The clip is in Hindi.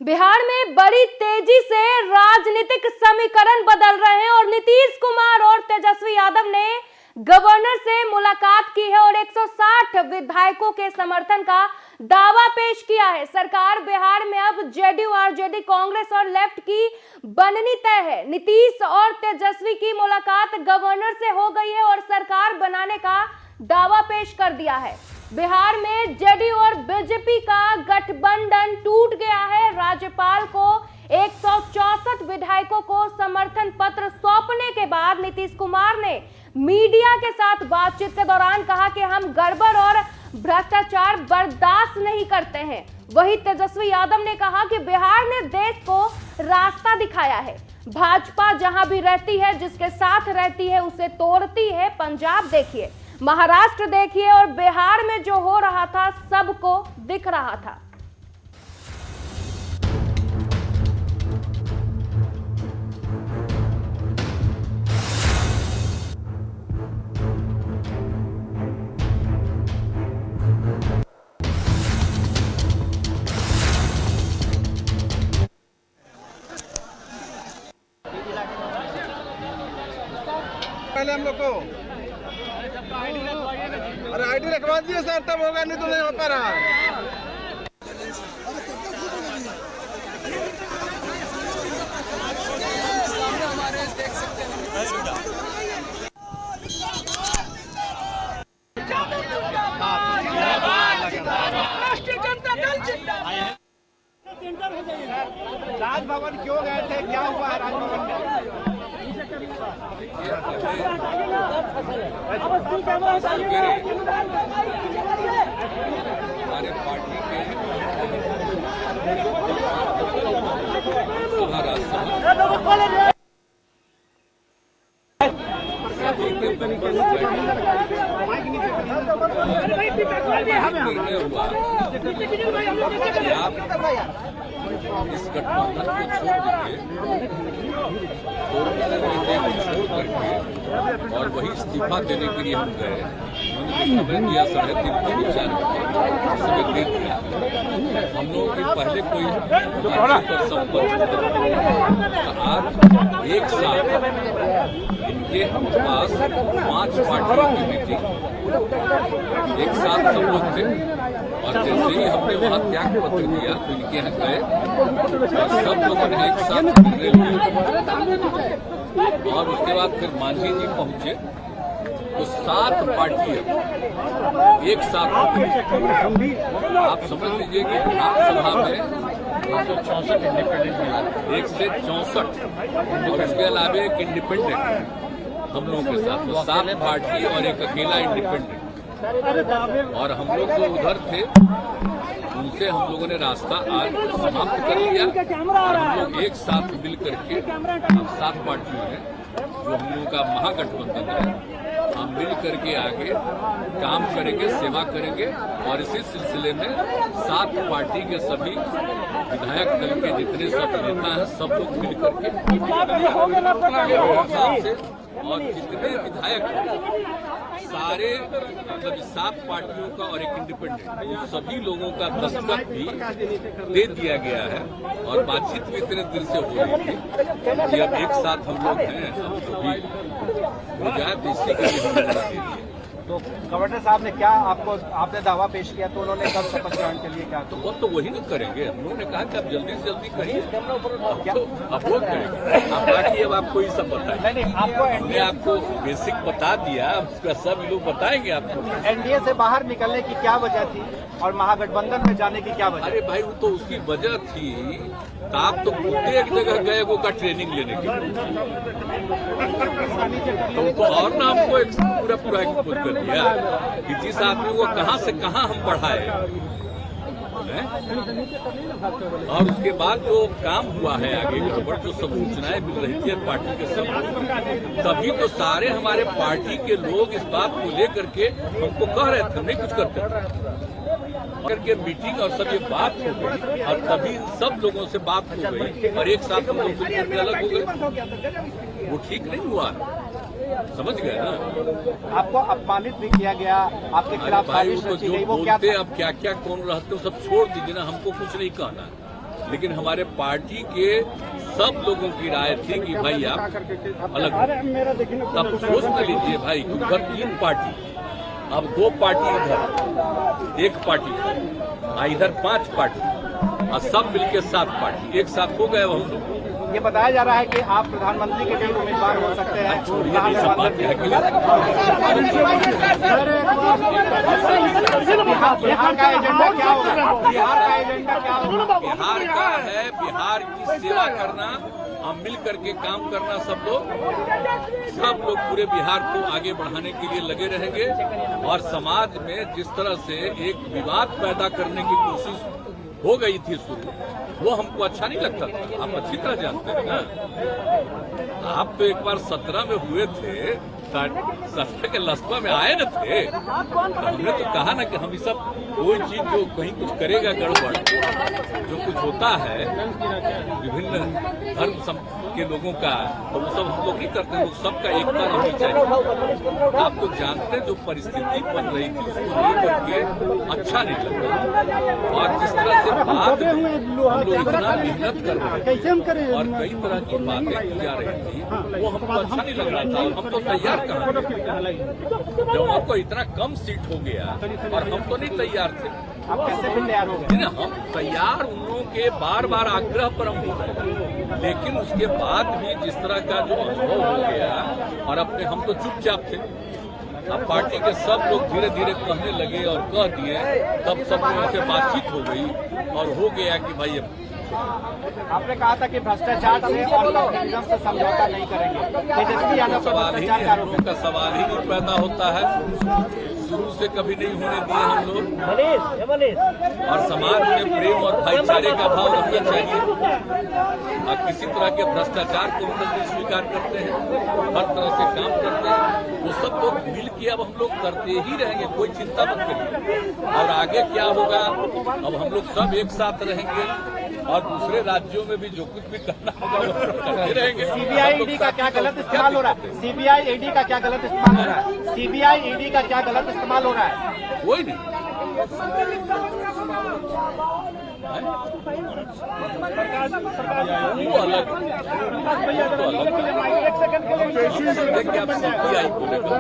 बिहार में बड़ी तेजी से राजनीतिक समीकरण बदल रहे हैं और नीतीश कुमार और तेजस्वी यादव ने गवर्नर से मुलाकात की है और 160 विधायकों के समर्थन का दावा पेश किया है। सरकार बिहार में अब जेडीयू, आरजेडी, कांग्रेस और लेफ्ट की बननी तय है। नीतीश और तेजस्वी की मुलाकात गवर्नर से हो गई है और सरकार बनाने का दावा पेश कर दिया है। बिहार में जेडीयू और बीजेपी का गठबंधन टूट गया है। राज्यपाल को 164 विधायकों को समर्थन पत्र सौंपने के बाद नीतीश कुमार ने मीडिया के साथ बातचीत के दौरान कहा कि हम गड़बड़ और भ्रष्टाचार बर्दाश्त नहीं करते हैं। वहीं तेजस्वी यादव ने कहा कि बिहार ने देश को रास्ता दिखाया है। भाजपा जहां भी रहती है, जिसके साथ रहती है, उसे तोड़ती है। पंजाब देखिए, महाराष्ट्र देखिए और बिहार में जो हो रहा था सबको दिख रहा था। पहले हम लोग को अरे आईडी रखवा दिए सर, तब होगा, नहीं तो नहीं हो पा रहा। राष्ट्रीय जनता दल राजभवन क्यों गए थे, क्या हुआ है राजभवन में? हमारे पार्टी के इस गठबंधन को छोड़ करके और वही इस्तीफा देने के लिए हम गए। समय दिया 3.5 का विचार समय दे दिया। हम लोगों के पहले कोई पर संपर्क आज एक साथ इनके पास 5 पार्टियों की मीटिंग एक साथ सब लोग थे और जैसे ही हमने वहाँ त्याग पत्र दिया तो इनके यहाँ गए और सब लोगों ने एक साथ मिलने लिए और उसके बाद फिर मांझी जी पहुंचे तो 7 पार्टियां एक साथ। आप समझ लीजिए कि विधानसभा में 164 इंडिपेंडेंट, 164 और उसके अलावा एक इंडिपेंडेंट हम लोगों के साथ, तो 7 पार्टी और एक अकेला इंडिपेंडेंट। और हम लोग जो उधर थे उनसे हम लोगों ने रास्ता आज समाप्त कर लिया और हम लोग एक साथ मिल करके 7 पार्टियों में जो हम लोगों का महागठबंधन है, हम मिल करके आगे काम करेंगे, सेवा करेंगे और इसी सिलसिले में 7 पार्टी के सभी विधायक दल के जितने सब नेता हैं सब लोग मिल करके और जितने विधायक सारे मतलब 7 पार्टियों का और एक इंडिपेंडेंट सभी लोगों का दस्तखत भी दे दिया गया है और बातचीत भी इतने दिन से हो रही थी कि अब एक साथ हम लोग हैं, अब जो भी हो जाए तो इसी के लिए दे दिए। तो गवर्नर साहब ने क्या आपने दावा पेश किया, तो उन्होंने कब शपथ ग्रहण के लिए क्या? तो वो तो वही ना करेंगे। हम लोगों ने कहा कि आप जल्दी से जल्दी करिए, अब लोग करेंगे। आप बाकी अब आपको ही सब बताएं। नहीं, हमने आपको बेसिक बता दिया, उसका सब लोग बताएंगे आपको। एनडीए से बाहर निकलने की क्या वजह थी और महागठबंधन में जाने की क्या वजह? अरे भाई, वो तो उसकी वजह थी, तो आप तो खुद एक जगह गए वो का ट्रेनिंग लेने के लिए, तो और ना हमको एक पूरा एक्सपोज कर दिया कि जिस आदमी को कहां से कहां हम बढ़ाए और उसके बाद जो काम हुआ है आगे गड़बड़ जो सब सूचनाएं मिल रही थी पार्टी के सब लोग, तभी तो सारे हमारे पार्टी के लोग इस बात को लेकर के हमको कह रहे थे नहीं कुछ करते करके मीटिंग और सब ये बात हो गई और तभी सब लोगों से बात हो गई और एक साथ हम लोग मिलकर अलग हो गए। वो ठीक नहीं हुआ, समझ गए ना। आपको अपमानित भी किया गया, आपके खिलाफ भाई वो जो बोलते अब क्या क्या कौन रहते हो सब छोड़ दीजिए ना, हमको कुछ नहीं कहना। लेकिन हमारे पार्टी के सब लोगों की राय थी कि भाई आप अलग हो। तब सोच न लीजिए भाई, उधर 3 पार्टी, अब 2 पार्टी इधर, 1 पार्टी इधर 5 पार्टी और सब मिलके 7 पार्टी एक साथ हो गए हम लोग। ये बताया जा रहा है कि आप प्रधानमंत्री के लिए उम्मीदवार हो सकते हैं। छोड़िए ये सब बात क्या है। बिहार का एजेंडा क्या होगा? बिहार का एजेंडा क्या होगा? बिहार का है बिहार की सेवा करना, हम मिल करके काम करना, सब लोग पूरे बिहार को आगे बढ़ाने के लिए लगे रहेंगे। और समाज में जिस तरह से एक विवाद पैदा करने की कोशिश हो गई थी शुरू, वो हमको अच्छा नहीं लगता था। आप अच्छी तरह जानते हैं ना, आप तो एक बार 17 में हुए थे, 17 के लस्पा में आए न थे, तो हमने तो कहा ना कि हम ये सब कोई चीज जो कहीं कुछ करेगा गड़बड़, जो कुछ होता है विभिन्न धर्म के लोगों का, तो वो सब हम लोग नहीं करते, लोग सबका एकता रहनी चाहिए। आप लोग जानते हैं जो परिस्थिति बन रही थी उसको लेकर के अच्छा नहीं लगता। और जिस तरह से बाद में हम लोग इतना मेहनत कर रहे थे और कई तरह की बातें की जा रही थी, वो हमको अच्छा नहीं लग रहा था। हम तो तैयार कहाँ थे जब हमको इतना कम सीट हो गया, और हम तो नहीं तैयार थे। आप कैसे भी तैयार हो गए? हम तैयार उन लोगों के बार बार आग्रह पर हम हो गए, लेकिन उसके बाद भी जिस तरह का जो अनुभव हो गया, और अपने हम तो चुपचाप थे। अब पार्टी के सब लोग धीरे धीरे कहने लगे और कह दिए, तब सब लोगों से बातचीत हो गई और हो गया कि भाई आपने कहा था कि भ्रष्टाचार से और नेपोटिज्म से समझौता नहीं करेंगे। तेजस्वी यादव का भ्रष्टाचार का आरोप का सवाल ही नहीं पैदा होता है। शुरू से कभी नहीं होने दिए हम लोग, और समाज में प्रेम और भाईचारे का भाव रखना चाहिए। और किसी तरह के भ्रष्टाचार को हम लोग नहीं स्वीकार करते हैं, हर तरह से काम करते हैं। वो सब लोग मिल के अब हम लोग करते ही रहेंगे, कोई चिंता मत करिए। और आगे क्या होगा, अब हम लोग सब एक साथ रहेंगे और दूसरे राज्यों में भी जो कुछ भी करना होगा वो करते रहेंगे। सीबीआई ईडी का क्या गलत इस्तेमाल हो रहा है? सीबीआई ईडी का क्या गलत इस्तेमाल हो रहा है? सीबीआई ईडी का क्या गलत इस्तेमाल हो रहा है? कोई नहीं। वो अलग, आप सीबीआई को लेकर